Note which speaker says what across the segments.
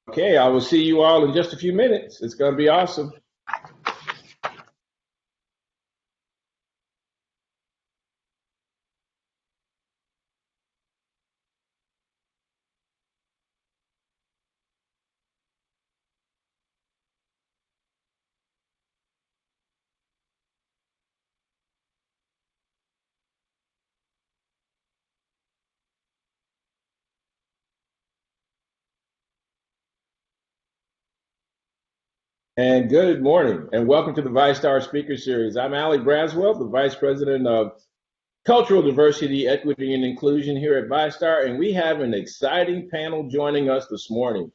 Speaker 1: Okay, I will see you all in just a few minutes. It's going to be awesome. And good morning, and welcome to the VYSTAR Speaker Series. I'm Ali Braswell, the Vice President of Cultural Diversity, Equity, and Inclusion here at VYSTAR, and we have an exciting panel joining us this morning.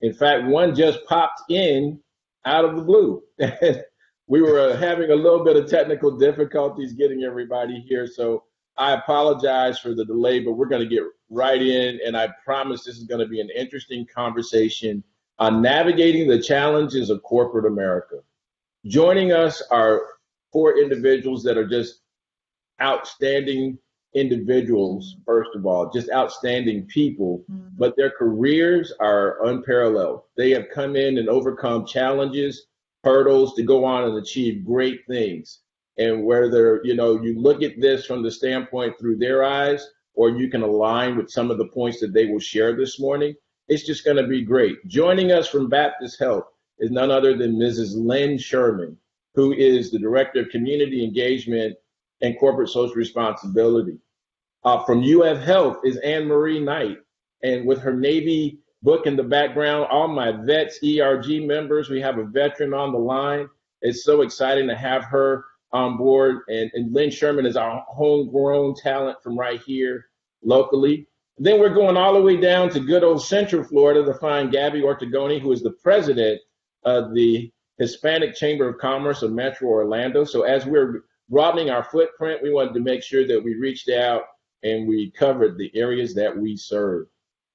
Speaker 1: In fact, one just popped in out of the blue. We were having a little bit of technical difficulties getting everybody here, so I apologize for the delay, but we're going to get right in, and I promise this is going to be an interesting conversation on navigating the challenges of corporate America. Joining us are four individuals that are just outstanding individuals, first of all, just outstanding people, but their careers are unparalleled. They have come in and overcome challenges, hurdles to go on and achieve great things. And whether, you look at this from the standpoint through their eyes, or you can align with some of the points that they will share this morning, it's just going to be great. Joining us from Baptist Health is none other than Mrs. Lynn Sherman, who is the Director of Community Engagement and Corporate Social Responsibility. From UF Health is Anne Marie Knight, and with her Navy book in the background, all my vets, ERG members, we have a veteran on the line. It's so exciting to have her on board, and Lynn Sherman is our homegrown talent from right here locally. Then we're going all the way down to good old Central Florida to find Gabby Ortiz, who is the president of the Hispanic Chamber of Commerce of Metro Orlando. So as we're broadening our footprint, we wanted to make sure that we reached out and we covered the areas that we serve.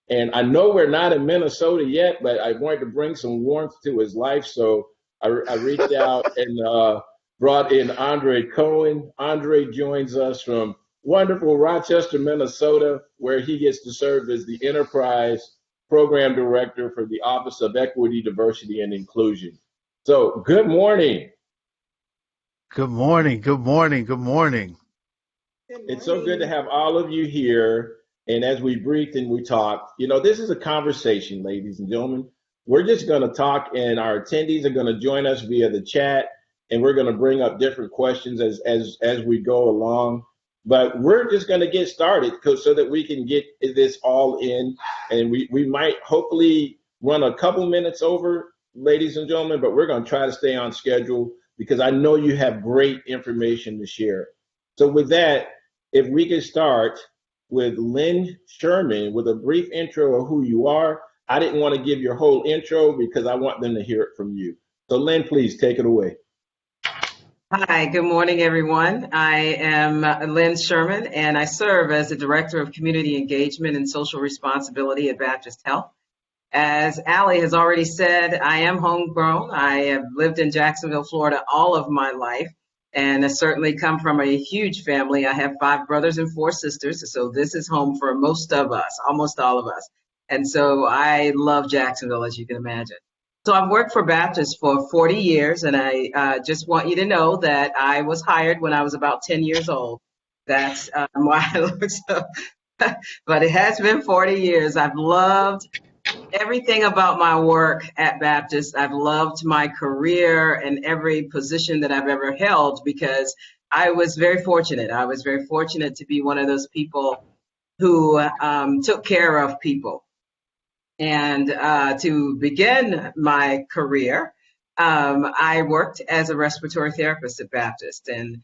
Speaker 1: And I know we're not in Minnesota yet, but I wanted to bring some warmth to his life. So I reached out and brought in Andre Koen. Andre joins us from wonderful Rochester, Minnesota, where he gets to serve as the Enterprise Program Director for the Office of Equity, Diversity, and Inclusion. So good morning.
Speaker 2: Good morning, good morning, good morning.
Speaker 1: It's so good to have all of you here. And as we briefed and we talked, this is a conversation, ladies and gentlemen. We're just going to talk, and our attendees are going to join us via the chat, and we're going to bring up different questions as we go along. But we're just going to get started so that we can get this all in, and we might hopefully run a couple minutes over, ladies and gentlemen, but we're going to try to stay on schedule because I know you have great information to share. So with that, if we could start with Lynn Sherman with a brief intro of who you are. I didn't want to give your whole intro because I want them to hear it from you. So Lynn, please take it away.
Speaker 3: Hi, good morning, everyone. I am Lynn Sherman, and I serve as the Director of Community Engagement and Social Responsibility at Baptist Health. As Ali has already said, I am homegrown. I have lived in Jacksonville, Florida all of my life, and I certainly come from a huge family. I have 5 brothers and 4 sisters, so this is home for most of us, almost all of us. And so I love Jacksonville, as you can imagine. So I've worked for Baptist for 40 years, and I just want you to know that I was hired when I was about 10 years old. That's why I look so, but it has been 40 years. I've loved everything about my work at Baptist. I've loved my career and every position that I've ever held because I was very fortunate. I was very fortunate to be one of those people who took care of people. And to begin my career, I worked as a respiratory therapist at Baptist and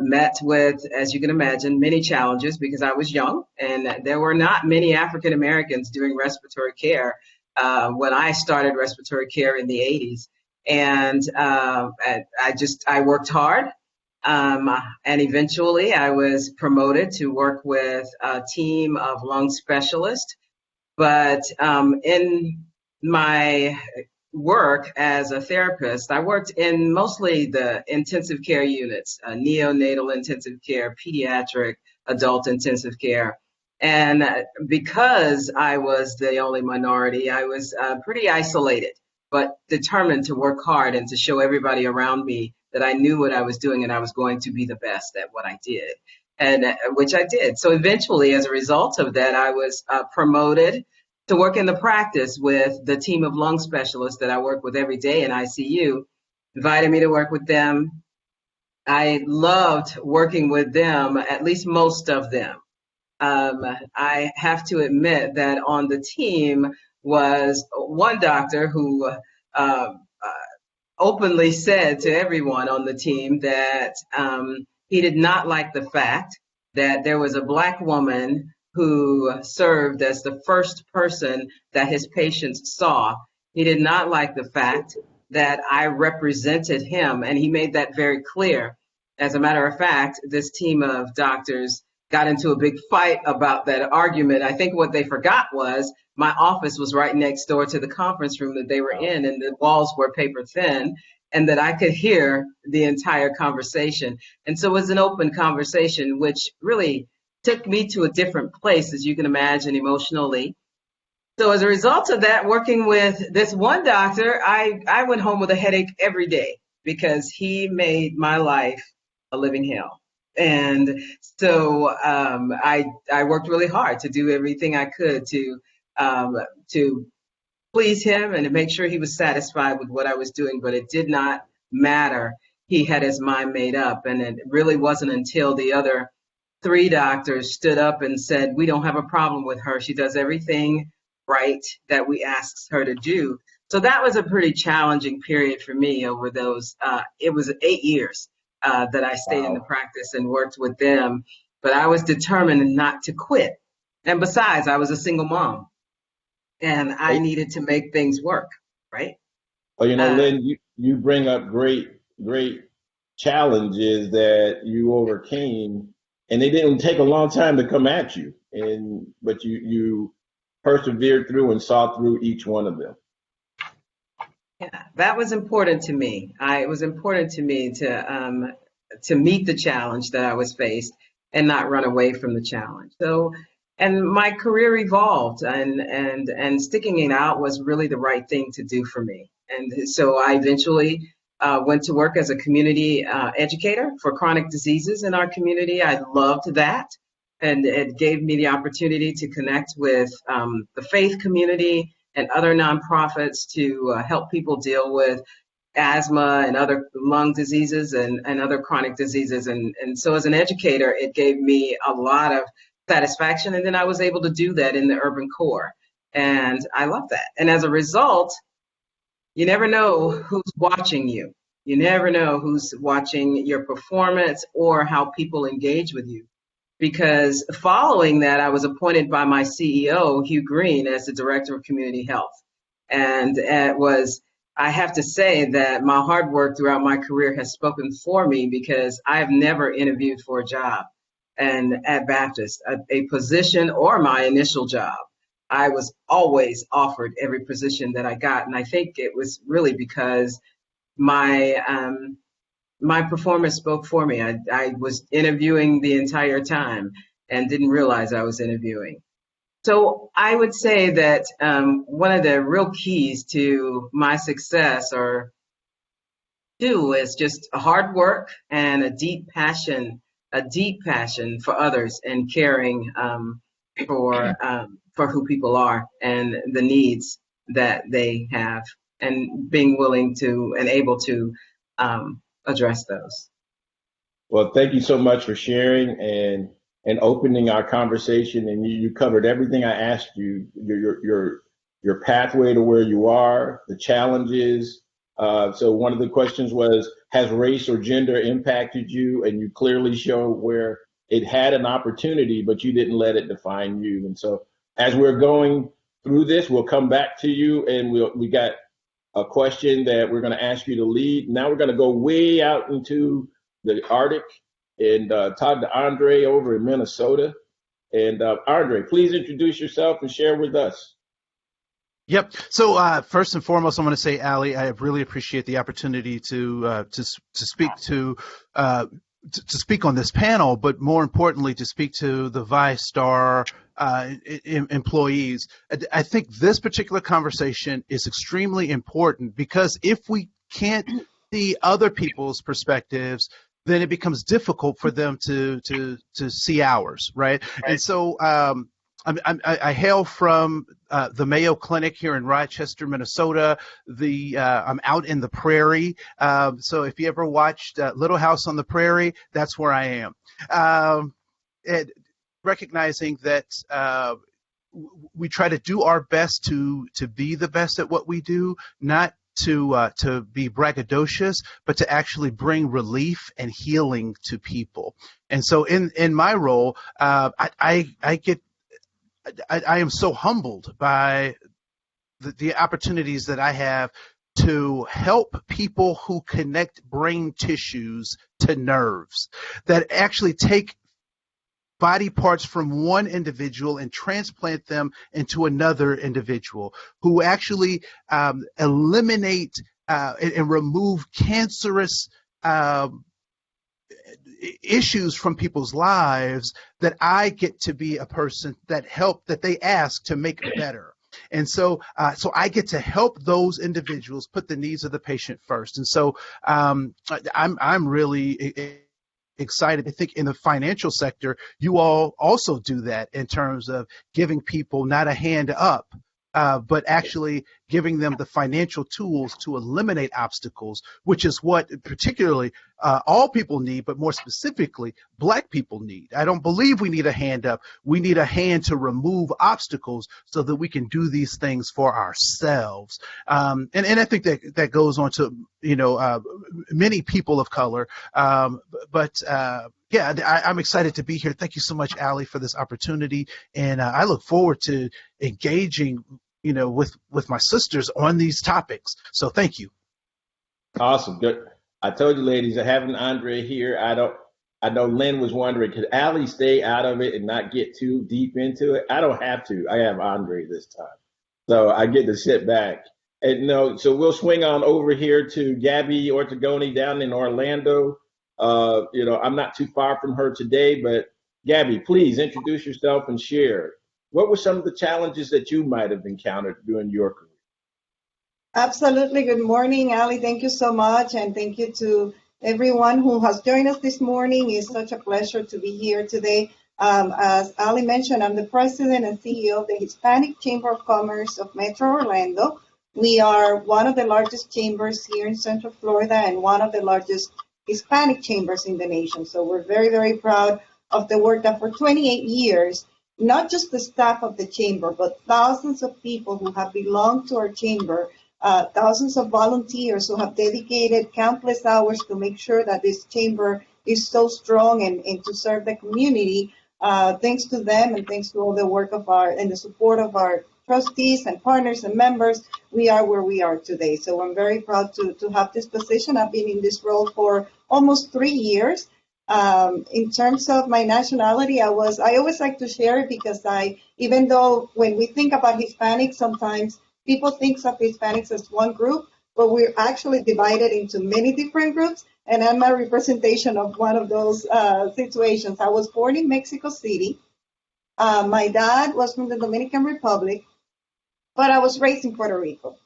Speaker 3: met with, as you can imagine, many challenges because I was young and there were not many African Americans doing respiratory care when I started respiratory care in the 80s. And I worked hard. And eventually I was promoted to work with a team of lung specialists. But in my work as a therapist, I worked in mostly the intensive care units, neonatal intensive care, pediatric, adult intensive care. And because I was the only minority, I was pretty isolated, but determined to work hard and to show everybody around me that I knew what I was doing and I was going to be the best at what I did, and which I did. So eventually, as a result of that, I was promoted to work in the practice with the team of lung specialists that I work with every day in ICU. Invited me to work with them. I loved working with them, at least most of them. I have to admit that on the team was one doctor who openly said to everyone on the team that he did not like the fact that there was a Black woman who served as the first person that his patients saw. He did not like the fact that I represented him, and he made that very clear. As a matter of fact, this team of doctors got into a big fight about that argument. I think what they forgot was my office was right next door to the conference room that they were in, and the walls were paper thin, and that I could hear the entire conversation. And so it was an open conversation, which really took me to a different place, as you can imagine, emotionally. So as a result of that, working with this one doctor, I went home with a headache every day because he made my life a living hell. And so I worked really hard to do everything I could to please him and to make sure he was satisfied with what I was doing, but it did not matter. He had his mind made up, and it really wasn't until the other three doctors stood up and said, "We don't have a problem with her. She does everything right that we asked her to do." So that was a pretty challenging period for me over those, it was 8 years that I stayed in the practice and worked with them, but I was determined not to quit. And besides, I was a single mom and I needed to make things work, right?
Speaker 1: Well, Lynn, you bring up great challenges that you overcame, and they didn't take a long time to come at you, but you persevered through and saw through each one of them.
Speaker 3: Yeah, that was important to me. It was important to me to meet the challenge that I was faced and not run away from the challenge. So, and my career evolved, and sticking it out was really the right thing to do for me. And so I eventually went to work as a community educator for chronic diseases in our community. I loved that, and it gave me the opportunity to connect with the faith community and other nonprofits to help people deal with asthma and other lung diseases and other chronic diseases. And so as an educator, it gave me a lot of satisfaction. And then I was able to do that in the urban core. And I love that. And as a result, you never know who's watching you. You never know who's watching your performance or how people engage with you. Because following that, I was appointed by my CEO, Hugh Green, as the Director of Community Health. And I have to say that my hard work throughout my career has spoken for me, because I have never interviewed for a job and at Baptist, a position or my initial job. I was always offered every position that I got. And I think it was really because my performance spoke for me. I was interviewing the entire time and didn't realize I was interviewing. So I would say that one of the real keys to my success is just hard work and a deep passion for others and caring for who people are and the needs that they have, and being willing to and able to address those.
Speaker 1: Well, thank you so much for sharing and opening our conversation. And you covered everything I asked you, your pathway to where you are, the challenges. So one of the questions was, has race or gender impacted you? And you clearly show where it had an opportunity, but you didn't let it define you. And so as we're going through this, we'll come back to you, and we got a question that we're going to ask you to lead. Now we're going to go way out into the Arctic and talk to Andre over in Minnesota. And Andre, please introduce yourself and share with us.
Speaker 2: Yep. So first and foremost, I want to say, Allie, I really appreciate the opportunity to speak to to speak on this panel, but more importantly, to speak to the VYSTAR employees. I think this particular conversation is extremely important because if we can't see other people's perspectives, then it becomes difficult for them to see ours, right? And so I hail from the Mayo Clinic here in Rochester, Minnesota. I'm out in the prairie. So if you ever watched Little House on the Prairie, that's where I am. And recognizing that we try to do our best to be the best at what we do, not to be braggadocious, but to actually bring relief and healing to people. And so in my role, I am so humbled by the opportunities that I have to help people who connect brain tissues to nerves, that actually take body parts from one individual and transplant them into another individual, who actually eliminate and remove cancerous issues from people's lives, that I get to be a person that they ask to make better. And so I get to help those individuals put the needs of the patient first. And so I'm really excited. I think in the financial sector, you all also do that in terms of giving people not a hand up, but actually giving them the financial tools to eliminate obstacles, which is what particularly all people need, but more specifically, Black people need. I don't believe we need a hand up. We need a hand to remove obstacles so that we can do these things for ourselves. And I think that goes on to, many people of color. I'm excited to be here. Thank you so much, Allie, for this opportunity. And I look forward to engaging with my sisters on these topics. So thank you.
Speaker 1: Awesome. Good. I told you, ladies, I have an Andre here. I know Lynn was wondering, could Allie stay out of it and not get too deep into it? I don't have to. I have Andre this time. So I get to sit back. And so we'll swing on over here to Gabby Ortiz down in Orlando. I'm not too far from her today, but Gabby, please introduce yourself and share. What were some of the challenges that you might have encountered during your career?
Speaker 4: Absolutely. Good morning, Ali. Thank you so much. And thank you to everyone who has joined us this morning. It's such a pleasure to be here today. As Ali mentioned, I'm the president and CEO of the Hispanic Chamber of Commerce of Metro Orlando. We are one of the largest chambers here in Central Florida and one of the largest Hispanic chambers in the nation. So we're very, very proud of the work that for 28 years, not just the staff of the chamber, but thousands of people who have belonged to our chamber, thousands of volunteers who have dedicated countless hours to make sure that this chamber is so strong and to serve the community. Thanks to them and thanks to all the work of and the support of our trustees and partners and members, we are where we are today. So I'm very proud to have this position. I've been in this role for almost 3 years. In terms of my nationality, I always like to share it because even though when we think about Hispanics, sometimes people think of Hispanics as one group, but we're actually divided into many different groups. And I'm a representation of one of those situations. I was born in Mexico City. My dad was from the Dominican Republic, but I was raised in Puerto Rico.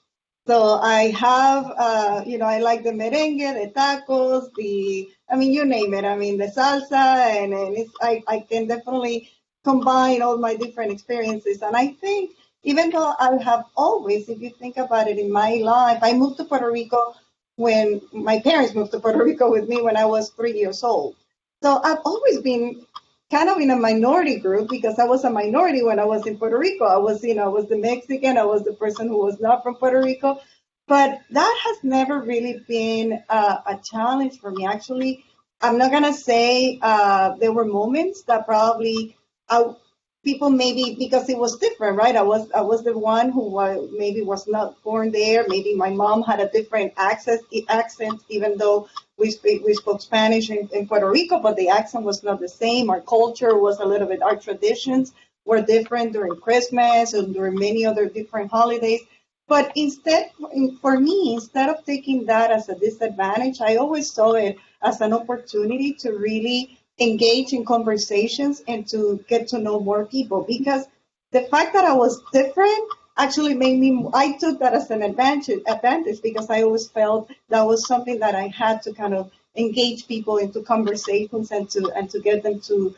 Speaker 4: So I have, I like the merengue, the tacos, you name it. The salsa, and I can definitely combine all my different experiences. And I think even though I have always, if you think about it in my life, I moved to Puerto Rico when my parents moved to Puerto Rico with me when I was 3 years old. So I've always been kind of in a minority group because I was a minority when I was in Puerto Rico. I was the Mexican, I was the person who was not from Puerto Rico. But that has never really been a challenge for me. Actually, I'm not going to say there were moments that probably people maybe, because it was different, right? I was the one who maybe was not born there. Maybe my mom had a different accent, even though we spoke Spanish in Puerto Rico, but the accent was not the same. Our culture was a little bit, our traditions were different during Christmas and during many other different holidays. But instead, for me, instead of taking that as a disadvantage, I always saw it as an opportunity to really engage in conversations and to get to know more people. Because the fact that I was different actually made me, I took that as an advantage because I always felt that was something that I had to kind of engage people into conversations and to get them to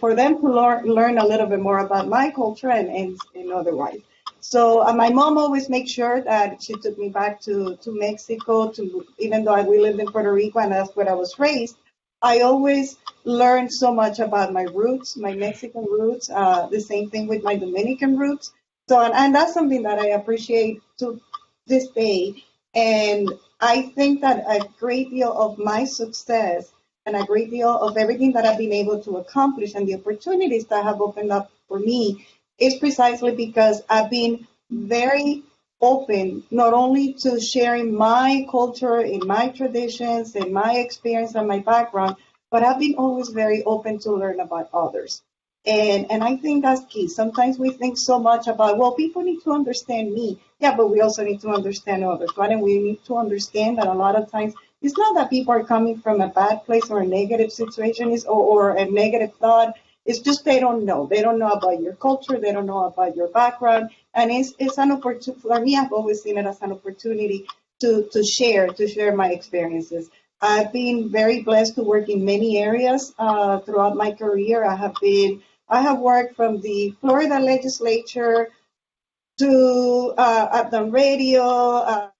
Speaker 4: for them to learn a little bit more about my culture and otherwise. So my mom always made sure that she took me back to Mexico, to even though we lived in Puerto Rico and that's where I was raised. I always learned so much about my roots, my Mexican roots, the same thing with my Dominican roots. So, and that's something that I appreciate to this day. And I think that a great deal of my success and a great deal of everything that I've been able to accomplish and the opportunities that have opened up for me is precisely because I've been very open, not only to sharing my culture and my traditions and my experience and my background, but I've been always very open to learn about others. And I think that's key. Sometimes we think so much about, well, people need to understand me. Yeah, but we also need to understand others, right? And we need to understand that a lot of times it's not that people are coming from a bad place or a negative situation or a negative thought. It's just they don't know. They don't know about your culture. They don't know about your background. And it's an opportunity, for me, I've always seen it as an opportunity to share my experiences. I've been very blessed to work in many areas throughout my career. I have worked from the Florida legislature to I've done radio. I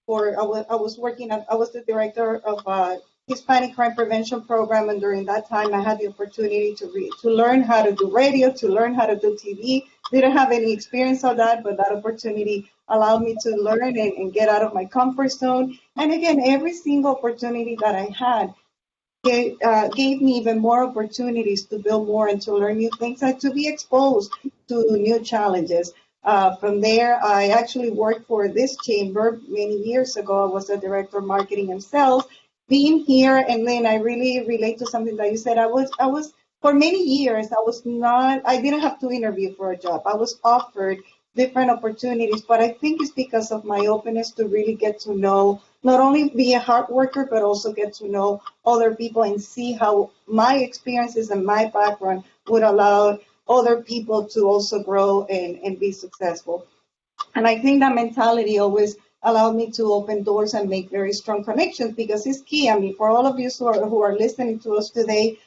Speaker 4: was working I was the director of Hispanic Crime Prevention Program, and during that time, I had the opportunity to learn how to do radio, to learn how to do TV. Didn't have any experience of that, but that opportunity allowed me to learn and get out of my comfort zone. And again, every single opportunity that I had gave me even more opportunities to build more and to learn new things and to be exposed to new challenges. From there, I actually worked for this chamber many years ago. I was the director of marketing and sales. Being here, and then I really relate to something that you said. I was for many years. I didn't have to interview for a job. I was offered different opportunities, but I think it's because of my openness to really get to know, not only be a hard worker, but also get to know other people and see how my experiences and my background would allow other people to also grow and be successful. And I think that mentality always allowed me to open doors and make very strong connections because it's key. I mean, for all of you who are listening to us today,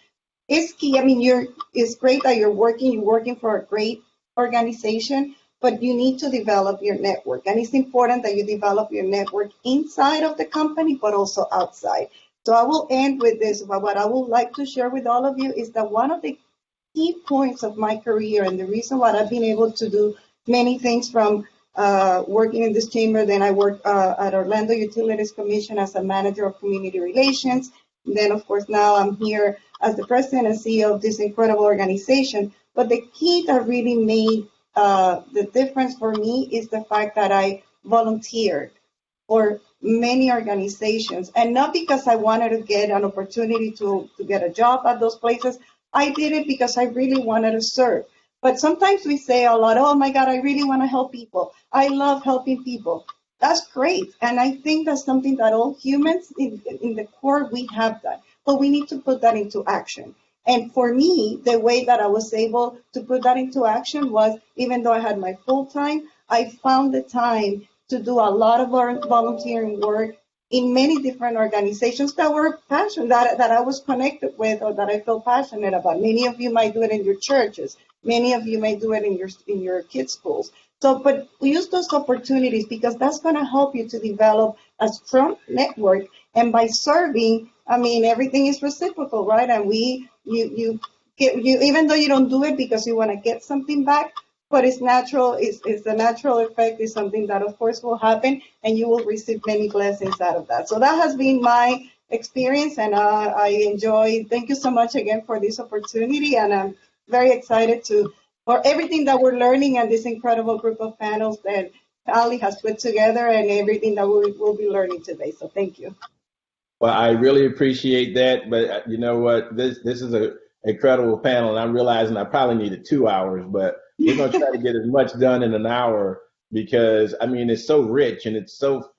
Speaker 4: it's key. I mean, it's great that you're working for a great organization, but you need to develop your network. And it's important that you develop your network inside of the company, but also outside. So I will end with this. What I would like to share with all of you is that one of the key points of my career and the reason why I've been able to do many things from working in this chamber, then I worked at Orlando Utilities Commission as a manager of community relations. And then, of course, now I'm here as the president and CEO of this incredible organization. But the key that really made the difference for me is the fact that I volunteered for many organizations, and not because I wanted to get an opportunity to get a job at those places. I did it because I really wanted to serve. But sometimes we say a lot, oh my God, I really want to help people. I love helping people. That's great. And I think that's something that all humans in the core, we have that. But we need to put that into action. And for me, the way that I was able to put that into action was, even though I had my full time, I found the time to do a lot of volunteering work in many different organizations that were passionate, that I was connected with or that I feel passionate about. Many of you might do it in your churches. Many of you may do it in your kids' schools. So, but use those opportunities because that's going to help you to develop a strong network. And by serving, I mean, everything is reciprocal, right? And you even though you don't do it because you want to get something back, but it's natural. It's the natural effect is something that, of course, will happen, and you will receive many blessings out of that. So that has been my experience, and I enjoy. Thank you so much again for this opportunity, and I'm very excited for everything that we're learning and this incredible group of panels that Ali has put together and everything that we'll be learning today. So thank you.
Speaker 1: Well, I really appreciate that, but you know what? This is an incredible panel, and I'm realizing I probably needed 2 hours, but we're going to try to get as much done in an hour. because I mean it's so rich and it's so,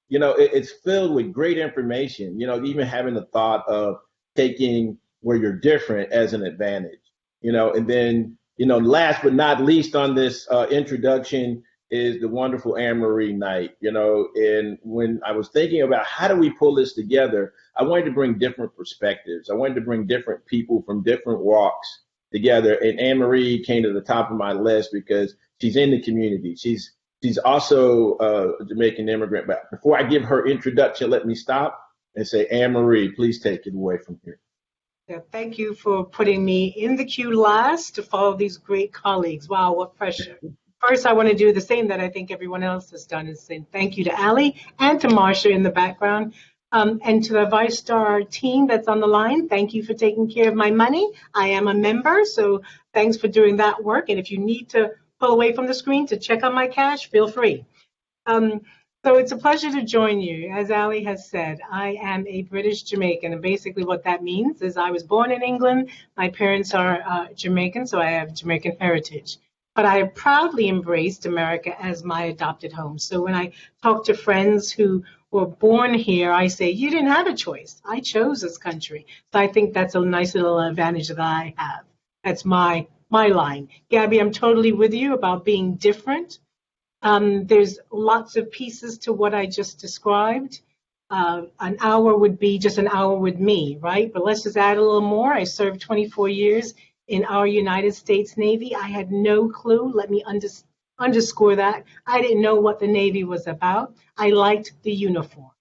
Speaker 1: it's filled with great information. Even having the thought of taking where you're different as an advantage. And then last but not least on this introduction is the wonderful Anne Marie Knight. And when I was thinking about how do we pull this together, I wanted to bring different perspectives. I wanted to bring different people from different walks together. And Anne Marie came to the top of my list because she's in the community. She's also a Jamaican immigrant. But before I give her introduction, let me stop and say, Anne Marie, please take it away from here.
Speaker 5: Yeah, thank you for putting me in the queue last to follow these great colleagues. Wow, what pressure. First, I want to do the same that I think everyone else has done, is say thank you to Ali and to Marsha in the background. And to the VYSTAR team that's on the line, thank you for taking care of my money. I am a member, so thanks for doing that work. And if you need to pull away from the screen to check on my cash, feel free. So it's a pleasure to join you. As Ali has said, I am a British Jamaican, and basically what that means is I was born in England. My parents are Jamaican, so I have Jamaican heritage. But I have proudly embraced America as my adopted home. So when I talk to friends who were born here, I say, you didn't have a choice. I chose this country. So I think that's a nice little advantage that I have. That's my line. Gabby, I'm totally with you about being different. There's lots of pieces to what I just described. An hour would be just an hour with me, right? But let's just add a little more. I served 24 years in our United States Navy. I had no clue. Let me underscore that. I didn't know what the Navy was about. I liked the uniform.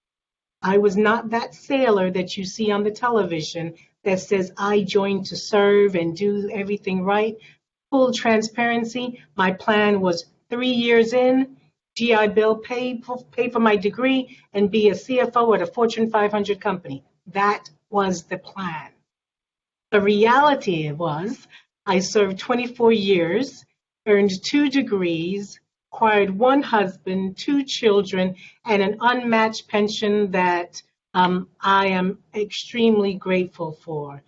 Speaker 5: I was not that sailor that you see on the television that says I joined to serve and do everything right. Full transparency. My plan was 3 years in, GI Bill, pay for my degree, and be a CFO at a Fortune 500 company. That was the plan. The reality was I served 24 years, earned 2 degrees, acquired 1 husband, 2 children, and an unmatched pension that I am extremely grateful for.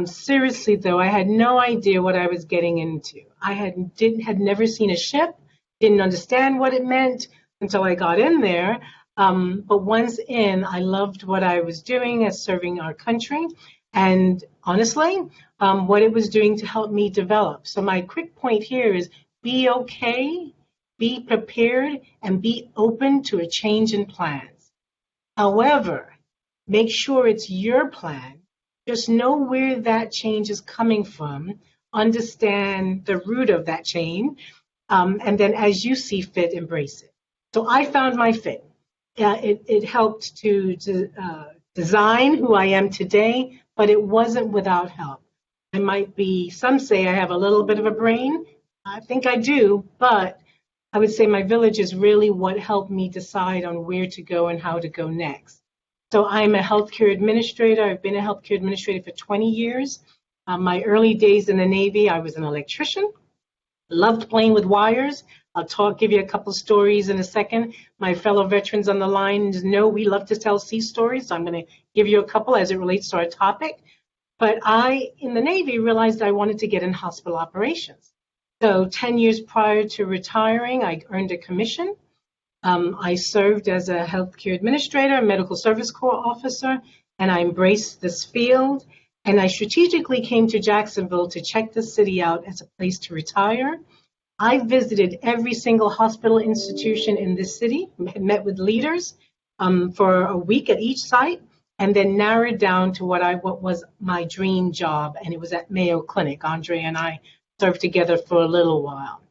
Speaker 5: Seriously, though, I had no idea what I was getting into. I had never seen a ship, didn't understand what it meant until I got in there. But once in, I loved what I was doing as serving our country. And honestly, what it was doing to help me develop. So my quick point here is be okay, be prepared, and be open to a change in plans. However, make sure it's your plan. Just know where that change is coming from. Understand the root of that change. And then as you see fit, embrace it. So I found my fit. It helped to design who I am today, but it wasn't without help. I might be, some say I have a little bit of a brain. I think I do, but I would say my village is really what helped me decide on where to go and how to go next. So I'm a healthcare administrator. I've been a healthcare administrator for 20 years. My early days in the Navy, I was an electrician. Loved playing with wires. I'll give you a couple stories in a second. My fellow veterans on the line know we love to tell sea stories, so I'm going to give you a couple as it relates to our topic. But I, in the Navy, realized I wanted to get in hospital operations. So 10 years prior to retiring, I earned a commission. I served as a healthcare administrator, a medical service corps officer, and I embraced this field. And I strategically came to Jacksonville to check the city out as a place to retire. I visited every single hospital institution in this city, met with leaders for a week at each site, and then narrowed down to what was my dream job, and it was at Mayo Clinic. Andre and I served together for a little while.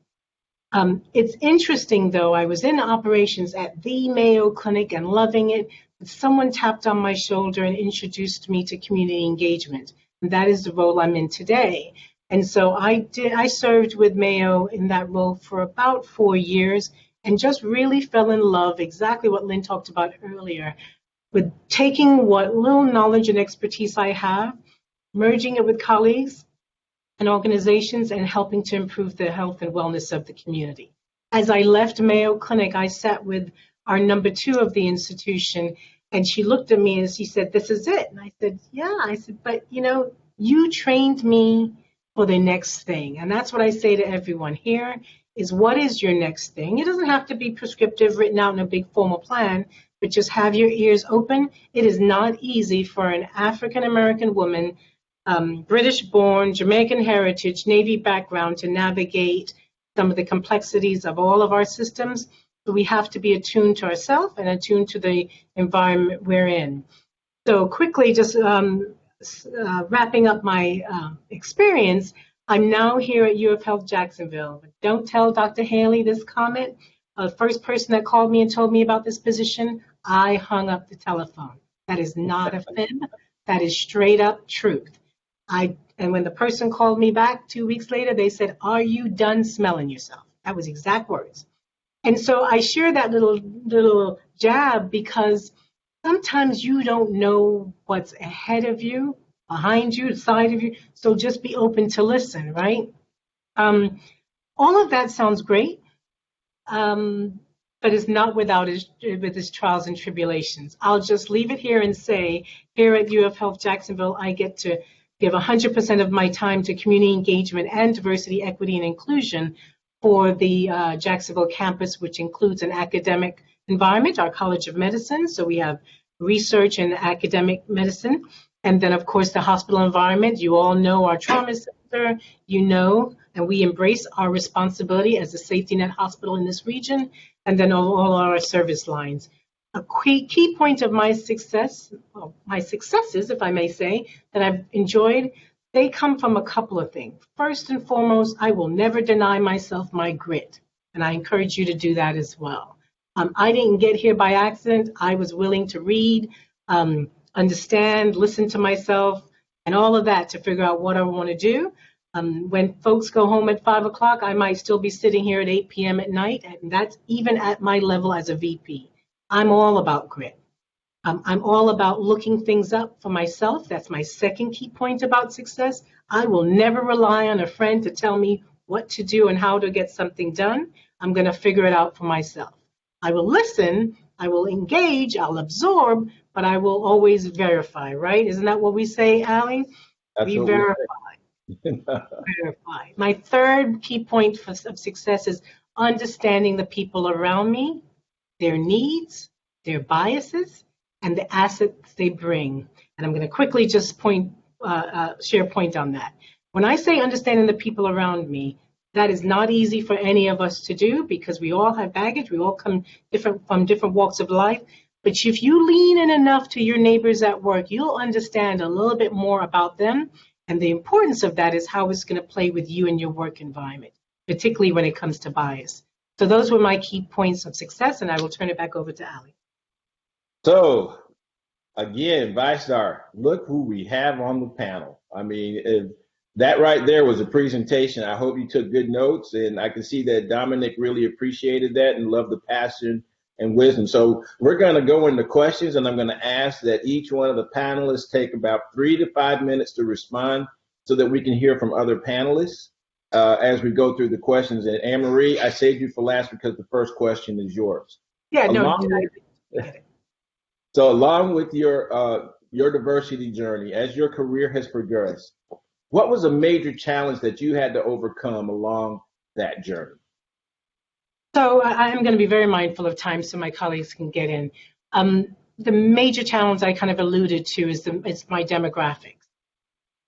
Speaker 5: It's interesting, though, I was in operations at the Mayo Clinic and loving it. Someone tapped on my shoulder and introduced me to community engagement. And that is the role I'm in today. And so I served with Mayo in that role for about 4 years and just really fell in love, exactly what Lynn talked about earlier, with taking what little knowledge and expertise I have, merging it with colleagues and organizations, and helping to improve the health and wellness of the community. As I left Mayo Clinic, I sat with our number 2 of the institution, and she looked at me and she said, "This is it." And I said, "Yeah." I said, "But you trained me for the next thing." And that's what I say to everyone here. is what is your next thing? It doesn't have to be prescriptive, written out in a big formal plan, but just have your ears open. It is not easy for an African-American woman, British-born, Jamaican heritage, Navy background, to navigate some of the complexities of all of our systems. So we have to be attuned to ourselves and attuned to the environment we're in. So quickly, just wrapping up my experience, I'm now here at U of Health Jacksonville. Don't tell Dr. Haley this comment. The first person that called me and told me about this position, I hung up the telephone. That is not a fib. That is straight up truth. And when the person called me back 2 weeks later, they said, "Are you done smelling yourself?" That was exact words. And so I share that little jab because sometimes you don't know what's ahead of you, behind you, side of you. So just be open to listen, right? All of that sounds great, but it's not without its trials and tribulations. I'll just leave it here and say, here at U of Health Jacksonville, I get to give 100% of my time to community engagement and diversity, equity, and inclusion for the Jacksonville campus, which includes an academic environment, our College of Medicine. So we have research and academic medicine. And then, of course, the hospital environment. You all know our trauma center, you know, and we embrace our responsibility as a safety net hospital in this region, and then all our service lines. A key point of my success, well, my successes, if I may say, that I've enjoyed, they come from a couple of things. First and foremost, I will never deny myself my grit, and I encourage you to do that as well. I didn't get here by accident. I was willing to read, understand, listen to myself, and all of that to figure out what I want to do. When folks go home at 5 o'clock, I might still be sitting here at 8 p.m. at night, and that's even at my level as a VP. I'm all about grit. I'm all about looking things up for myself. That's my second key point about success. I will never rely on a friend to tell me what to do and how to get something done. I'm going to figure it out for myself. I will listen, I will engage, I'll absorb, but I will always verify, right? Isn't that what we say, Allie? We verify. Verify. My third key point of success is understanding the people around me, their needs, their biases, and the assets they bring. And I'm going to quickly just share a point on that. When I say understanding the people around me, that is not easy for any of us to do because we all have baggage. We all come from different walks of life. But if you lean in enough to your neighbors at work, you'll understand a little bit more about them. And the importance of that is how it's going to play with you in your work environment, particularly when it comes to bias. So those were my key points of success, and I will turn it back over to Allie.
Speaker 1: So, again, VYSTAR, look who we have on the panel. I mean, that right there was a presentation. I hope you took good notes, and I can see that Dominic really appreciated that and loved the passion and wisdom. So we're going to go into questions, and I'm going to ask that each one of the panelists take about 3 to 5 minutes to respond so that we can hear from other panelists as we go through the questions. And Anne-Marie, I saved you for last because the first question is yours.
Speaker 5: Yeah, no.
Speaker 1: So along with your diversity journey, as your career has progressed, what was a major challenge that you had to overcome along that journey?
Speaker 5: So I'm going to be very mindful of time so my colleagues can get in. The major challenge I kind of alluded to is my demographics.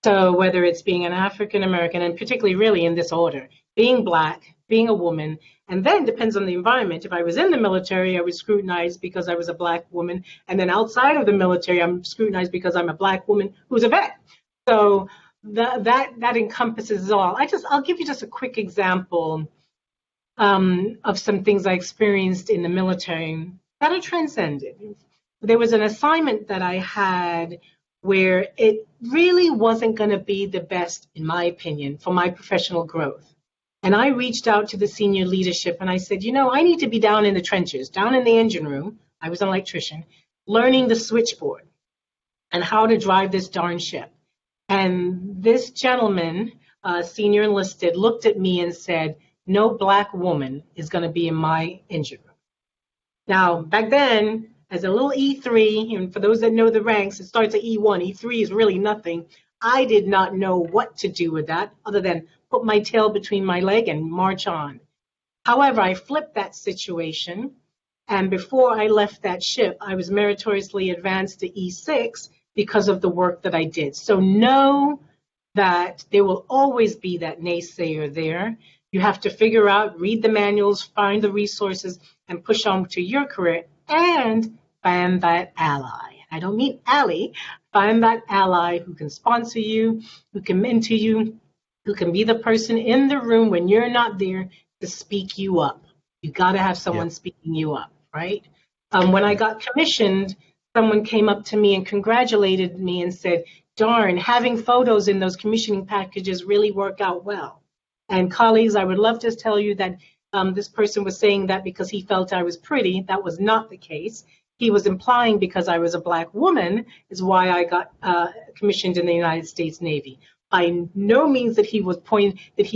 Speaker 5: So whether it's being an African American, and particularly really in this order, being Black, being a woman, and then depends on the environment. If I was in the military, I was scrutinized because I was a Black woman, and then outside of the military, I'm scrutinized because I'm a Black woman who's a vet. So that encompasses all. I'll give you just a quick example of some things I experienced in the military that are transcended. There was an assignment that I had where it really wasn't going to be the best, in my opinion, for my professional growth. And I reached out to the senior leadership and I said, I need to be down in the trenches, down in the engine room. I was an electrician, learning the switchboard and how to drive this darn ship. And this gentleman, senior enlisted, looked at me and said, "No Black woman is going to be in my engine room." Now, back then, as a little E3, and for those that know the ranks, it starts at E1. E3 is really nothing. I did not know what to do with that other than put my tail between my leg and march on. However, I flipped that situation, and before I left that ship, I was meritoriously advanced to E6 because of the work that I did. So know that there will always be that naysayer there. You have to figure out, read the manuals, find the resources, and push on to your career, and find that ally. I don't mean ally. Find that ally who can sponsor you, who can mentor you, who can be the person in the room when you're not there to speak you up. You got to have someone speaking you up, right? When I got commissioned, someone came up to me and congratulated me and said, darn, having photos in those commissioning packages really work out well. And colleagues, I would love to tell you that this person was saying that because he felt I was pretty. That was not the case. He was implying because I was a Black woman is why I got commissioned in the United States Navy. By no means did he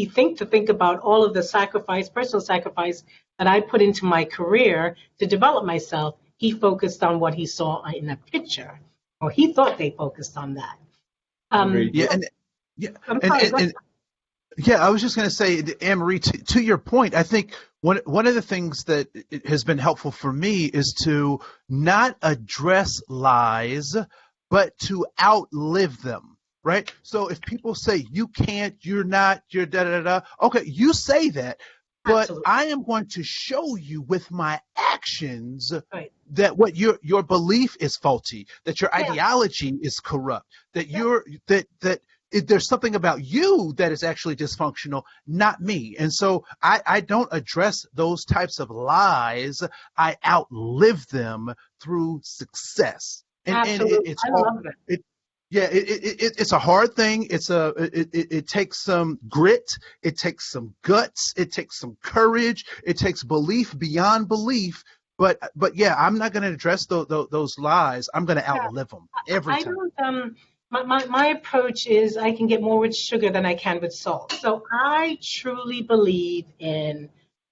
Speaker 5: think about all of the sacrifice, personal sacrifice that I put into my career to develop myself. He focused on what he saw in a picture, or he thought they focused on that.
Speaker 2: Yeah, I was just going to say, Anne-Marie, to your point, I think one of the things that has been helpful for me is to not address lies, but to outlive them. Right? So if people say you can't, you're not, you're da-da-da-da, okay, you say that, but absolutely. I am going to show you with my actions that what your belief is faulty, that your ideology is corrupt, that there's something about you that is actually dysfunctional, not me. And so I don't address those types of lies. I outlive them through success.
Speaker 5: Absolutely. I love that.
Speaker 2: It's a hard thing. It takes some grit. It takes some guts. It takes some courage. It takes belief beyond belief. But yeah, I'm not going to address those lies. I'm going to outlive them every time.
Speaker 5: My approach is I can get more with sugar than I can with salt. So I truly believe in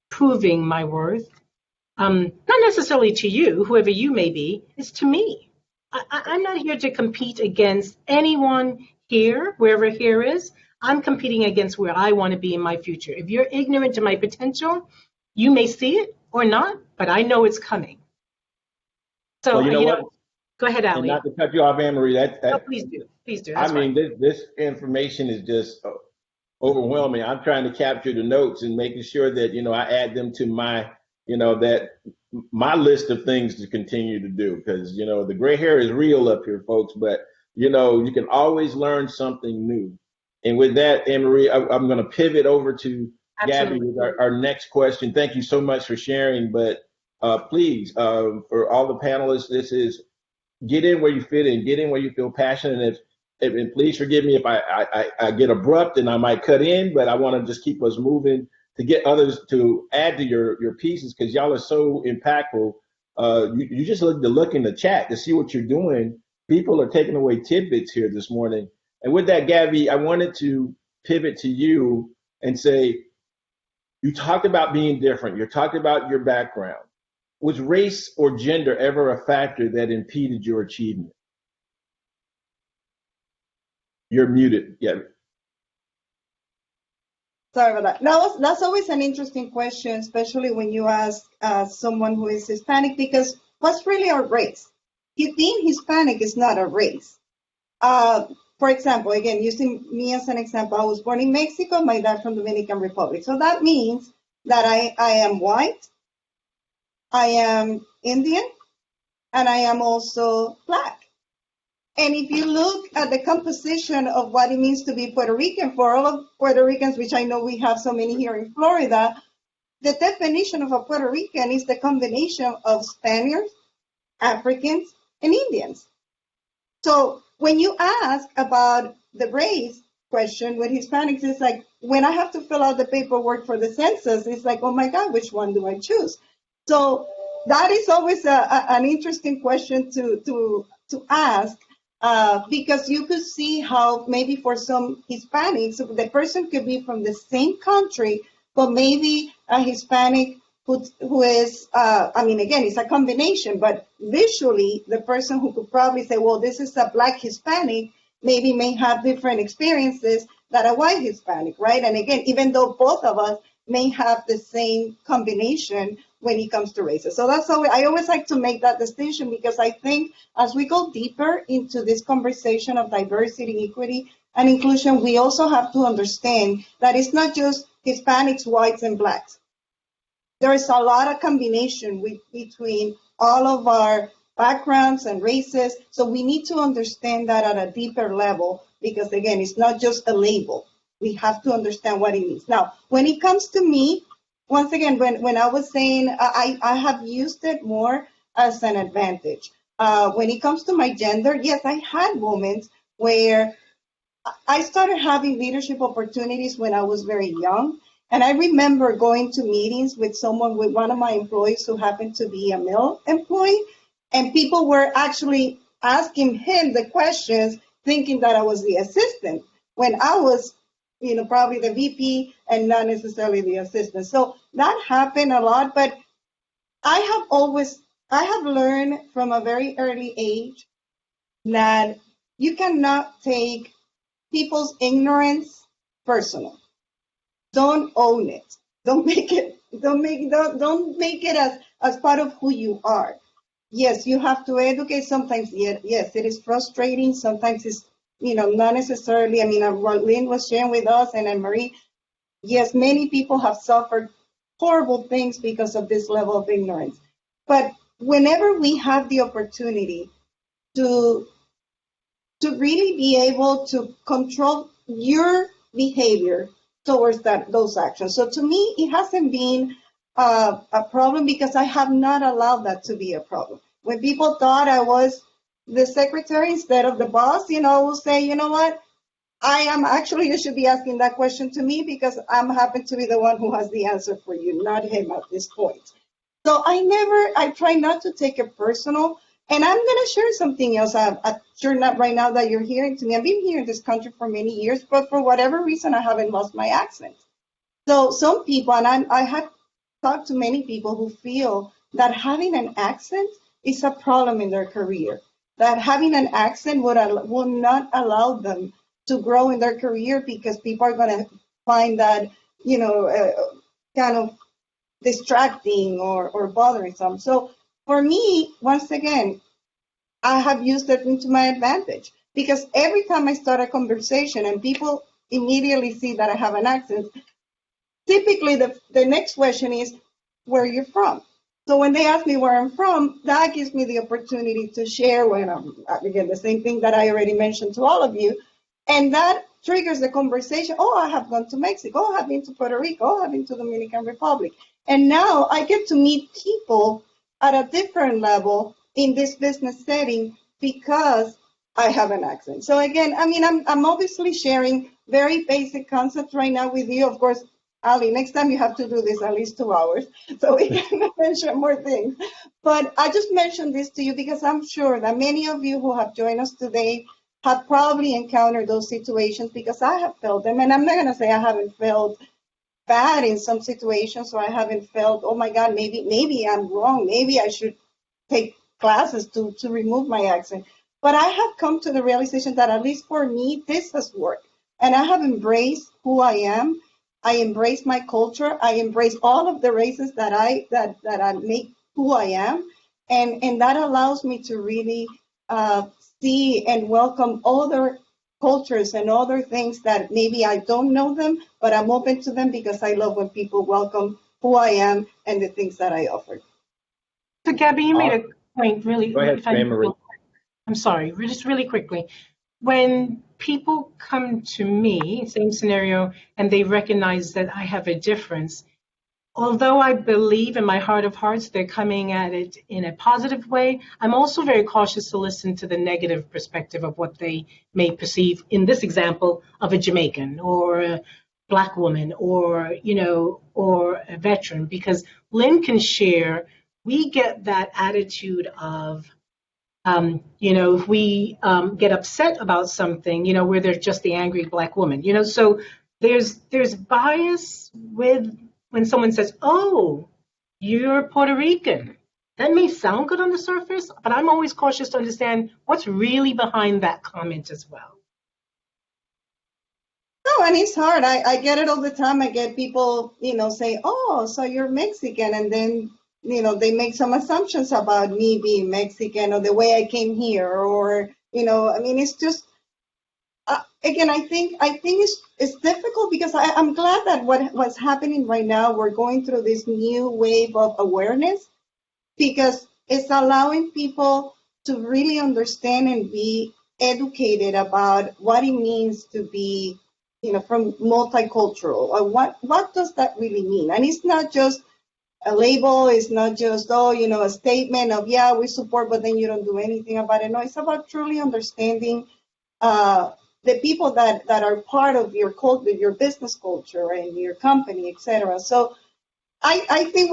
Speaker 5: proving my worth. Not necessarily to you, whoever you may be, it's to me. I'm not here to compete against anyone here, wherever here is. I'm competing against where I want to be in my future. If you're ignorant to my potential, you may see it or not, but I know it's coming. So,
Speaker 1: well, you know what?
Speaker 5: Go ahead, Ali.
Speaker 1: And not to cut you off, Anne-Marie.
Speaker 5: No, please do. That's
Speaker 1: this information is just overwhelming. I'm trying to capture the notes and making sure that, I add them to my, my list of things to continue to do, because the gray hair is real up here, folks, but you can always learn something new. And with that, Anne-Marie, I'm going to pivot over to Gabby with our next question. Thank you so much for sharing, but please, for all the panelists, this is get in where you fit in, get in where you feel passionate. And please forgive me if I get abrupt and I might cut in, but I want to just keep us moving to get others to add to your pieces, because y'all are so impactful. You just look in the chat to see what you're doing. People are taking away tidbits here this morning. And with that, Gabby, I wanted to pivot to you and say, you talked about being different. You talked about your background. Was race or gender ever a factor that impeded your achievement? You're muted, Gabby.
Speaker 4: Sorry about that. That's always an interesting question, especially when you ask someone who is Hispanic, because what's really a race? Being Hispanic is not a race. For example, again, using me as an example, I was born in Mexico, my dad from Dominican Republic. So that means that I am white, I am Indian, and I am also Black. And if you look at the composition of what it means to be Puerto Rican, for all of Puerto Ricans, which I know we have so many here in Florida, the definition of a Puerto Rican is the combination of Spaniards, Africans, and Indians. So when you ask about the race question with Hispanics, it's like, when I have to fill out the paperwork for the census, it's like, oh my God, which one do I choose? So that is always an interesting question to ask. Because you could see how maybe for some Hispanics, the person could be from the same country, but maybe a Hispanic who is, again, it's a combination, but visually, the person who could probably say, well, this is a Black Hispanic, maybe may have different experiences than a white Hispanic, right? And again, even though both of us may have the same combination when it comes to races. So that's how I always like to make that distinction, because I think as we go deeper into this conversation of diversity, equity, and inclusion, we also have to understand that it's not just Hispanics, whites, and blacks. There is a lot of combination between all of our backgrounds and races. So we need to understand that at a deeper level, because again, it's not just a label. We have to understand what it means. Now, when it comes to me, once again, when I was saying I have used it more as an advantage. When it comes to my gender, yes, I had moments where I started having leadership opportunities when I was very young. And I remember going to meetings with one of my employees who happened to be a male employee, and people were actually asking him the questions, thinking that I was the assistant, when I was, probably the VP and not necessarily the assistant. So that happened a lot, but I have learned from a very early age that you cannot take people's ignorance personal. Don't own it. Don't make it as part of who you are. Yes, you have to educate. Sometimes, yes, it is frustrating. Sometimes it's, not necessarily. I mean, what Lynn was sharing with us and Anne-Marie, yes, many people have suffered horrible things because of this level of ignorance. But whenever we have the opportunity to really be able to control your behavior towards those actions. So to me, it hasn't been a problem, because I have not allowed that to be a problem. When people thought I was the secretary instead of the boss, I will say, you know what? You should be asking that question to me, because I'm happen to be the one who has the answer for you, not him at this point. So I try not to take it personal. And I'm going to share something else. I'm sure not right now that you're hearing to me. I've been here in this country for many years, but for whatever reason, I haven't lost my accent. So some people, and I have talked to many people who feel that having an accent is a problem in their career, that having an accent will not allow them to grow in their career, because people are going to find that, kind of distracting or bothersome. So for me, once again, I have used it into my advantage, because every time I start a conversation and people immediately see that I have an accent, typically the next question is, where are you from? So when they ask me where I'm from, that gives me the opportunity to share again, the same thing that I already mentioned to all of you. And that triggers the conversation. Oh, I have gone to Mexico. Oh, I have been to Puerto Rico. Oh, I have been to the Dominican Republic. And now I get to meet people at a different level in this business setting, because I have an accent. So again, I mean, I'm obviously sharing very basic concepts right now with you. Of course, Ali, next time you have to do this at least 2 hours, so we can mention more things. But I just mentioned this to you because I'm sure that many of you who have joined us today have probably encountered those situations, because I have felt them. And I'm not going to say I haven't felt bad in some situations, so I haven't felt, oh my God, maybe I'm wrong. Maybe I should take classes to remove my accent. But I have come to the realization that, at least for me, this has worked. And I have embraced who I am. I embrace my culture. I embrace all of the races that I make who I am. And that allows me to really see and welcome other cultures and other things that maybe I don't know them, but I'm open to them, because I love when people welcome who I am and the things that I offer.
Speaker 5: So Gabby, you made a point really.
Speaker 1: Go ahead, Anne-Marie.
Speaker 5: I'm sorry, just really quickly. When people come to me, same scenario, and they recognize that I have a difference, although I believe in my heart of hearts they're coming at it in a positive way, I'm also very cautious to listen to the negative perspective of what they may perceive, in this example, of a Jamaican or a Black woman or a veteran, because Lynn can share, we get that attitude of, if we get upset about something, where there's just the angry Black woman, so there's bias with when someone says, oh, you're Puerto Rican. That may sound good on the surface, but I'm always cautious to understand what's really behind that comment as well.
Speaker 4: No, and it's hard. I get it all the time. I get people, say, oh, so you're Mexican. And then, they make some assumptions about me being Mexican or the way I came here or, I mean, it's just, again, I think it's difficult because I'm glad that what's happening right now, we're going through this new wave of awareness because it's allowing people to really understand and be educated about what it means to be, from multicultural. Or what does that really mean? And it's not just a label. It's not just, a statement of, yeah, we support, but then you don't do anything about it. No, it's about truly understanding the people that are part of your culture, your business culture and your company, et cetera. So I think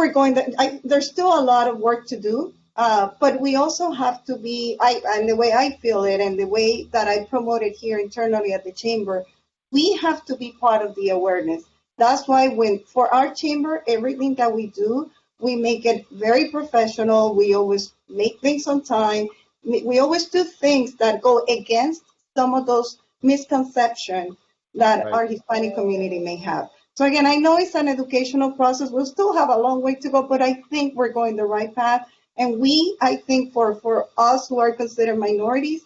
Speaker 4: there's still a lot of work to do, but we also have to be, and the way I feel it and the way that I promote it here internally at the chamber, we have to be part of the awareness. That's why for our chamber, everything that we do, we make it very professional. We always make things on time. We always do things that go against some of those misconceptions that our Hispanic community may have. So again, I know it's an educational process. We'll still have a long way to go, but I think we're going the right path. And I think for us who are considered minorities,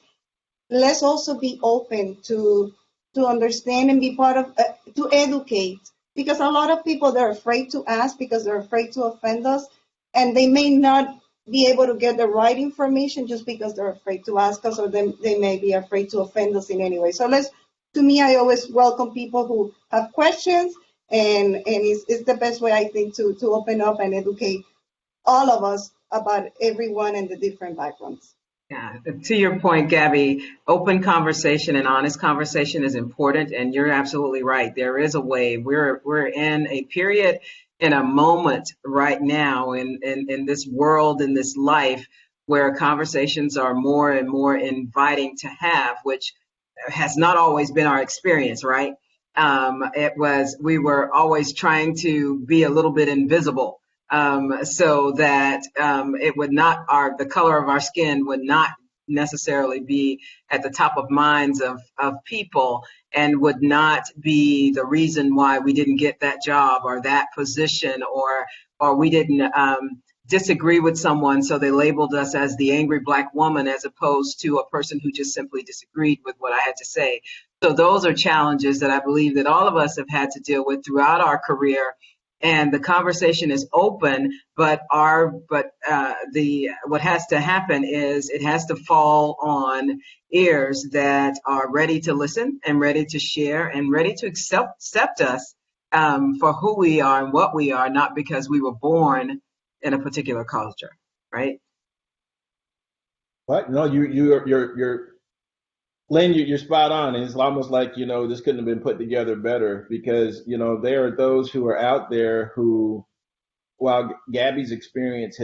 Speaker 4: let's also be open to understand and be part of, to educate. Because a lot of people, they're afraid to ask because they're afraid to offend us. And they may not be able to get the right information just because they're afraid to ask us, or they may be afraid to offend us in any way. So to me, I always welcome people who have questions, and it's the best way, I think, to open up and educate all of us about everyone and the different backgrounds.
Speaker 3: Yeah, to your point, Gabby, open conversation and honest conversation is important, and you're absolutely right. There is a way. We're in a period, in a moment right now in this world, in this life, where conversations are more and more inviting to have, which has not always been our experience, right? We were always trying to be a little bit invisible. So that it would not, the color of our skin would not necessarily be at the top of minds of people, and would not be the reason why we didn't get that job or that position, or we didn't disagree with someone, so they labeled us as the angry Black woman as opposed to a person who just simply disagreed with what I had to say. So those are challenges that I believe that all of us have had to deal with throughout our career. And the conversation is open, but what has to happen is it has to fall on ears that are ready to listen and ready to share and ready to accept us for who we are and what we are, not because we were born in a particular culture, right?
Speaker 1: What? No, you're Lynn, you're spot on. And it's almost like, this couldn't have been put together better because, there are those who are out there who, while Gabby's experience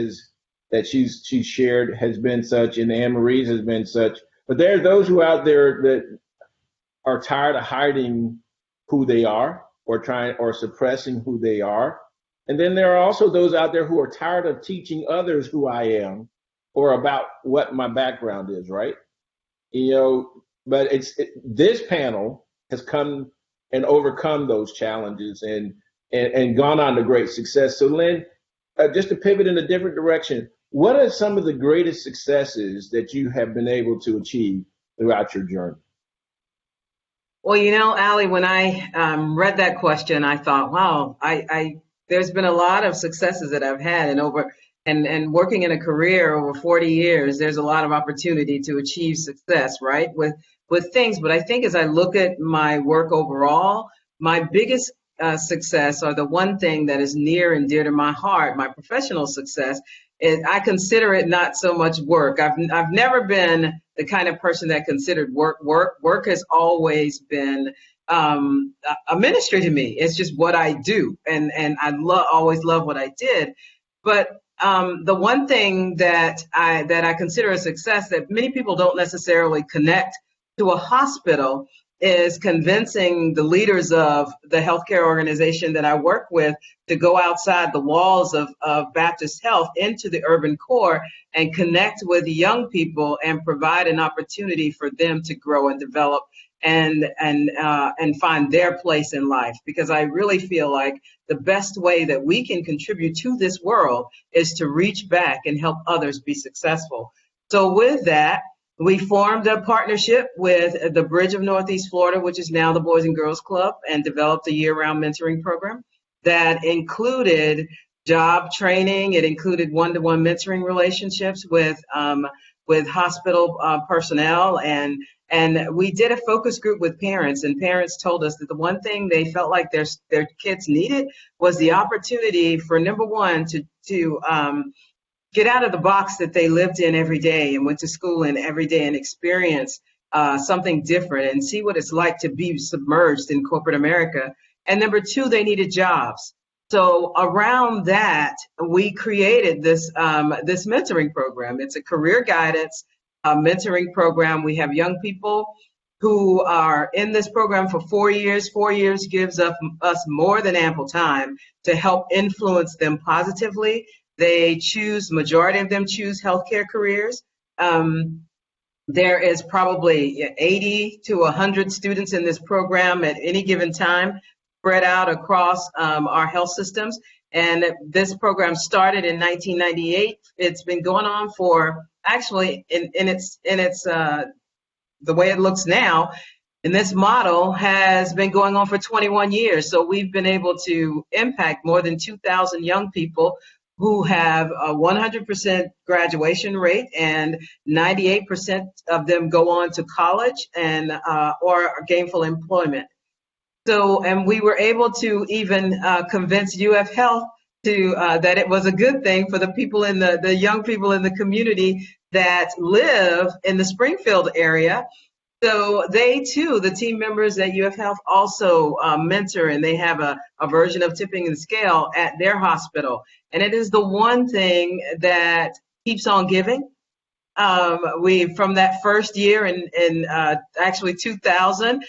Speaker 1: that she's shared has been such, and Anne Marie's has been such, but there are those who out there that are tired of hiding who they are or suppressing who they are. And then there are also those out there who are tired of teaching others who I am or about what my background is, right? But this panel has come and overcome those challenges and gone on to great success. So Lynn, just to pivot in a different direction, what are some of the greatest successes that you have been able to achieve throughout your journey?
Speaker 3: Well, Allie, when I read that question, I thought, wow, there's been a lot of successes that I've had, and working in a career over 40 years, there's a lot of opportunity to achieve success, right? With things. But I think as I look at my work overall, my biggest success, or the one thing that is near and dear to my heart, my professional success, is I consider it not so much work. I've never been the kind of person that considered work. Work has always been a ministry to me. It's just what I do, and I always love what I did. But the one thing that I consider a success that many people don't necessarily connect to a hospital is convincing the leaders of the healthcare organization that I work with to go outside the walls of Baptist Health into the urban core and connect with young people and provide an opportunity for them to grow and develop and find their place in life, because I really feel like the best way that we can contribute to this world is to reach back and help others be successful. So with that, we formed a partnership with the Bridge of Northeast Florida, which is now the Boys and Girls Club, and developed a year-round mentoring program that included job training. It included one-to-one mentoring relationships with hospital personnel, and we did a focus group with parents, and parents told us that the one thing they felt like their kids needed was the opportunity for, number one, to get out of the box that they lived in every day and went to school in every day and experience something different and see what it's like to be submerged in corporate America. And number two, they needed jobs. So around that, we created this mentoring program. It's a career guidance mentoring program. We have young people who are in this program for 4 years. 4 years gives us more than ample time to help influence them positively. They majority of them choose healthcare careers. There is probably 80 to 100 students in this program at any given time, spread out across our health systems. And this program started in 1998. It's been going on for, actually, in its the way it looks now, and this model has been going on for 21 years. So we've been able to impact more than 2,000 young people who have a 100% graduation rate, and 98% of them go on to college and or gainful employment. So, and we were able to even convince UF Health to that it was a good thing for the people in the young people in the community that live in the Springfield area. So they too, the team members at UF Health, also mentor, and they have a version of Tipping the Scale at their hospital. And it is the one thing that keeps on giving. From that first year in actually 2000,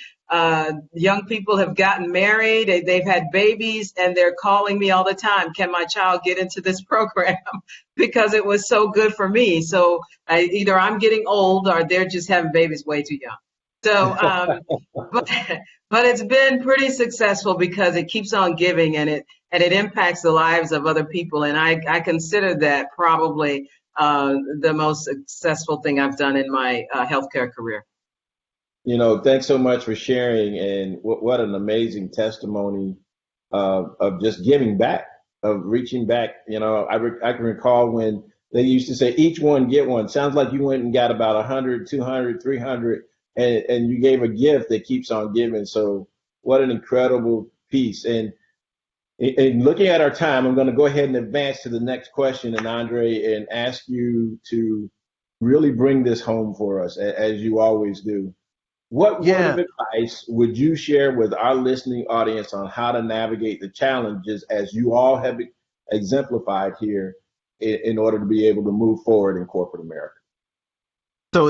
Speaker 3: young people have gotten married, they've had babies, and they're calling me all the time, can my child get into this program? Because it was so good for me. So either I'm getting old or they're just having babies way too young. So, but it's been pretty successful because it keeps on giving, and it impacts the lives of other people. And I consider that probably the most successful thing I've done in my healthcare career.
Speaker 1: You know, thanks so much for sharing, and what an amazing testimony of just giving back, of reaching back. You know, I can recall when they used to say, each one get one. Sounds like you went and got about 100, 200, 300, and you gave a gift that keeps on giving. So what an incredible piece. And looking at our time, I'm going to go ahead and advance to the next question, and Andre, and ask you to really bring this home for us, as you always do. What word of advice would you share with our listening audience on how to navigate the challenges as you all have exemplified here in order to be able to move forward in corporate America?
Speaker 2: So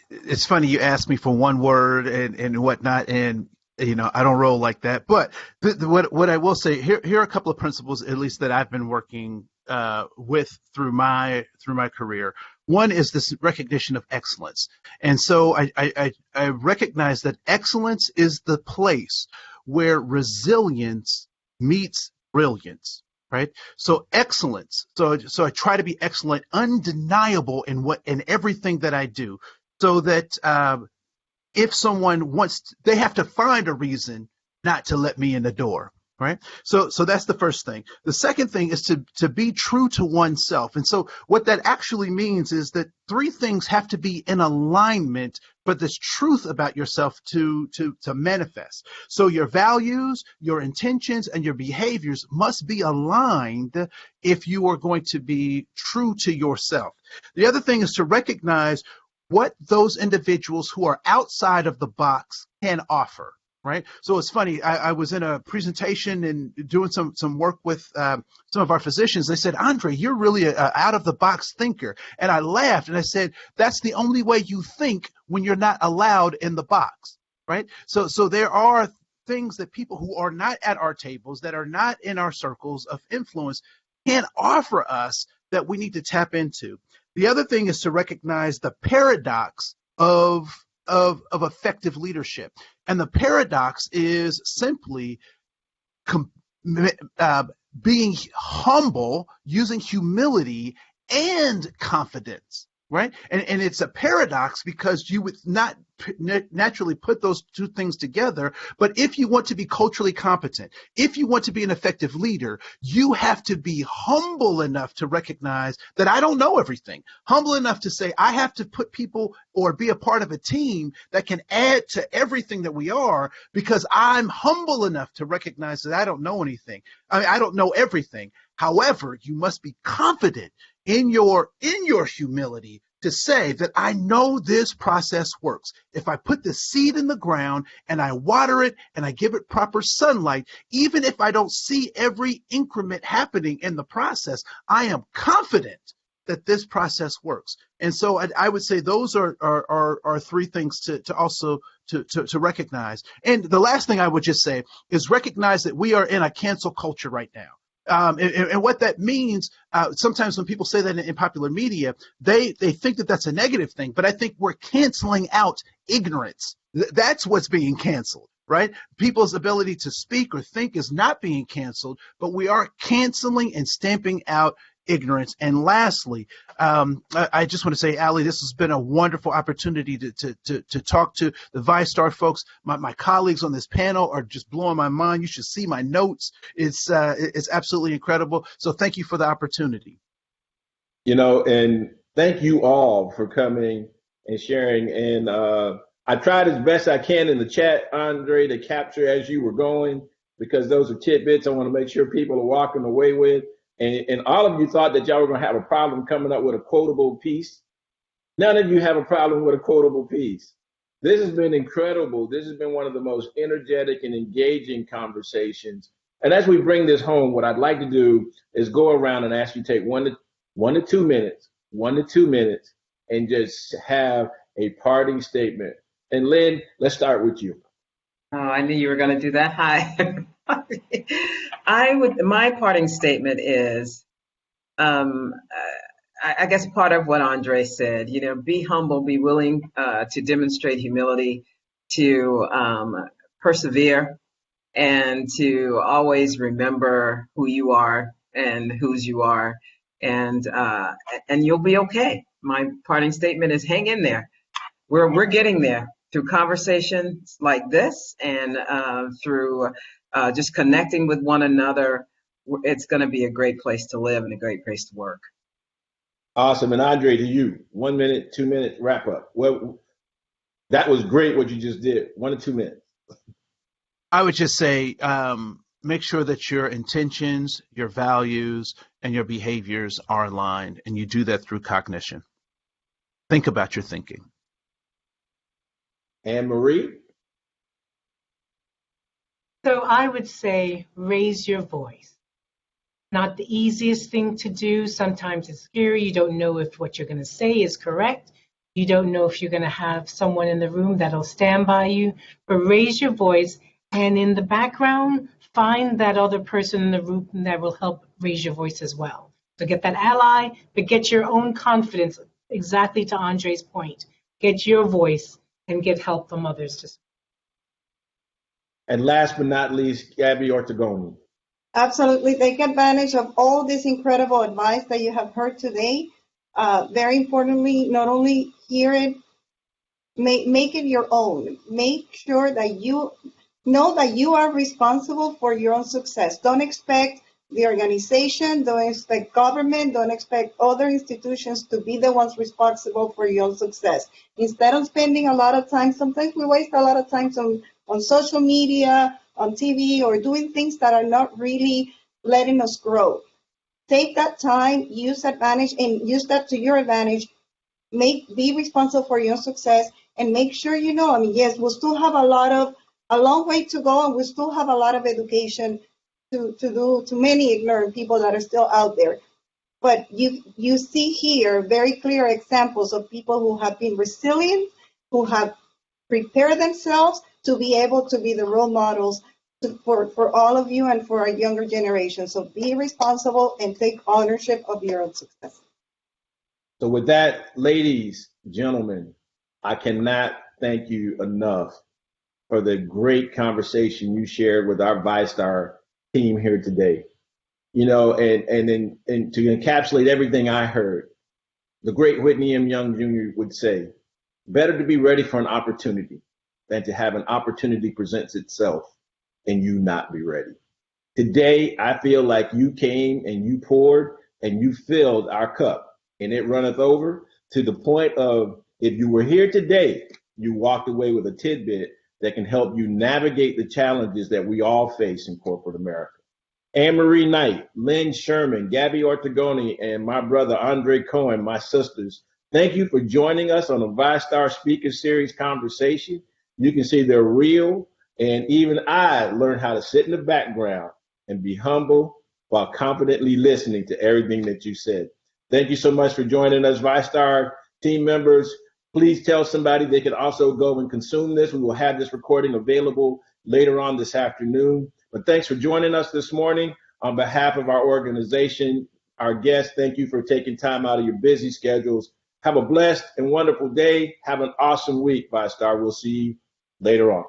Speaker 2: it's funny you asked me for one word and whatnot, and you know I don't roll like that. But what I will say here are a couple of principles, at least that I've been working with through my career. One is this recognition of excellence, and so I recognize that excellence is the place where resilience meets brilliance. Right. So excellence. So I try to be excellent, undeniable in everything that I do, so that if someone they have to find a reason not to let me in the door. Right. So that's the first thing. The second thing is to be true to oneself. And so what that actually means is that three things have to be in alignment for this truth about yourself to manifest. So your values, your intentions, and your behaviors must be aligned if you are going to be true to yourself. The other thing is to recognize what those individuals who are outside of the box can offer. Right. So it's funny. I was in a presentation and doing some work with some of our physicians. They said, Andre, you're really an out of the box thinker. And I laughed and I said, that's the only way you think when you're not allowed in the box. Right. So there are things that people who are not at our tables, that are not in our circles of influence, can offer us that we need to tap into. The other thing is to recognize the paradox of of effective leadership. And the paradox is simply being humble, using humility and confidence, right? And it's a paradox because you would not naturally put those two things together. But if you want to be culturally competent, if you want to be an effective leader, you have to be humble enough to recognize that I don't know everything, humble enough to say I have to put people or be a part of a team that can add to everything that we are, because I'm humble enough to recognize that I don't know anything. I mean, I don't know everything. However, you must be confident in your humility to say that I know this process works. If I put the seed in the ground and I water it and I give it proper sunlight, even if I don't see every increment happening in the process, I am confident that this process works. And so I would say those are three things to also to recognize. And the last thing I would just say is recognize that we are in a cancel culture right now. And what that means, sometimes when people say that in popular media, they think that that's a negative thing. But I think we're canceling out ignorance. That's what's being canceled, right? People's ability to speak or think is not being canceled, but we are canceling and stamping out ignorance. And lastly, I just want to say, Ali, this has been a wonderful opportunity to talk to the VYSTAR folks. My colleagues on this panel are just blowing my mind. You should see my notes. It's absolutely incredible. So thank you for the opportunity.
Speaker 1: And thank you all for coming and sharing. And I tried as best I can in the chat, Andre, to capture as you were going, because those are tidbits I want to make sure people are walking away with. And all of you thought that y'all were going to have a problem coming up with a quotable piece. None of you have a problem with a quotable piece. This has been incredible. This has been one of the most energetic and engaging conversations. And as we bring this home, what I'd like to do is go around and ask you to take one to 2 minutes, and just have a parting statement. And Lynn, let's start with you.
Speaker 3: Oh, I knew you were going to do that. Hi. My parting statement is, I guess part of what Andre said, be humble, be willing to demonstrate humility, to persevere, and to always remember who you are and whose you are, and you'll be okay. My parting statement is hang in there. We're getting there through conversations like this, and through just connecting with one another. It's going to be a great place to live and a great place to work.
Speaker 1: Awesome. And Andre, to you, 1 minute, 2 minute wrap up. Well, that was great what you just did. 1 to 2 minutes.
Speaker 2: I would just say, make sure that your intentions, your values, and your behaviors are aligned, and you do that through cognition. Think about your thinking.
Speaker 1: Anne Marie?
Speaker 5: So I would say raise your voice. Not the easiest thing to do. Sometimes it's scary. You don't know if what you're going to say is correct. You don't know if you're going to have someone in the room that'll stand by you. But raise your voice, and in the background, find that other person in the room that will help raise your voice as well. So get that ally, but get your own confidence, exactly to Andre's point. Get your voice and get help from others to speak.
Speaker 1: And last but not least, Gabby Ortiz.
Speaker 4: Absolutely. Take advantage of all this incredible advice that you have heard today. Very importantly, not only hear it, make it your own. Make sure that you know that you are responsible for your own success. Don't expect the organization, don't expect government, don't expect other institutions to be the ones responsible for your own success. Instead of spending a lot of time, sometimes we waste a lot of time on social media, on TV, or doing things that are not really letting us grow. Take that time, use advantage, and use that to your advantage. Be responsible for your success, and make sure yes, we still have a long way to go, and we still have a lot of education to many ignorant people that are still out there. But you see here very clear examples of people who have been resilient, who have prepared themselves to be able to be the role models for all of you and for our younger generation. So be responsible and take ownership of your own success.
Speaker 1: So with that, ladies, gentlemen, I cannot thank you enough for the great conversation you shared with our VYSTAR team here today. You know, and to encapsulate everything I heard, the great Whitney M. Young Jr. would say, better to be ready for an opportunity than to have an opportunity presents itself and you not be ready. Today, I feel like you came and you poured and you filled our cup, and it runneth over to the point of, if you were here today, you walked away with a tidbit that can help you navigate the challenges that we all face in corporate America. Anne Marie Knight, Lynn Sherman, Gabby Ortiz, and my brother Andre Koen, my sisters, thank you for joining us on the VYSTAR Speaker Series conversation. You can see they're real, and even I learned how to sit in the background and be humble while confidently listening to everything that you said. Thank you so much for joining us, VYSTAR team members. Please tell somebody they can also go and consume this. We will have this recording available later on this afternoon. But thanks for joining us this morning. On behalf of our organization, our guests, thank you for taking time out of your busy schedules. Have a blessed and wonderful day. Have an awesome week, VYSTAR. We'll see you later on.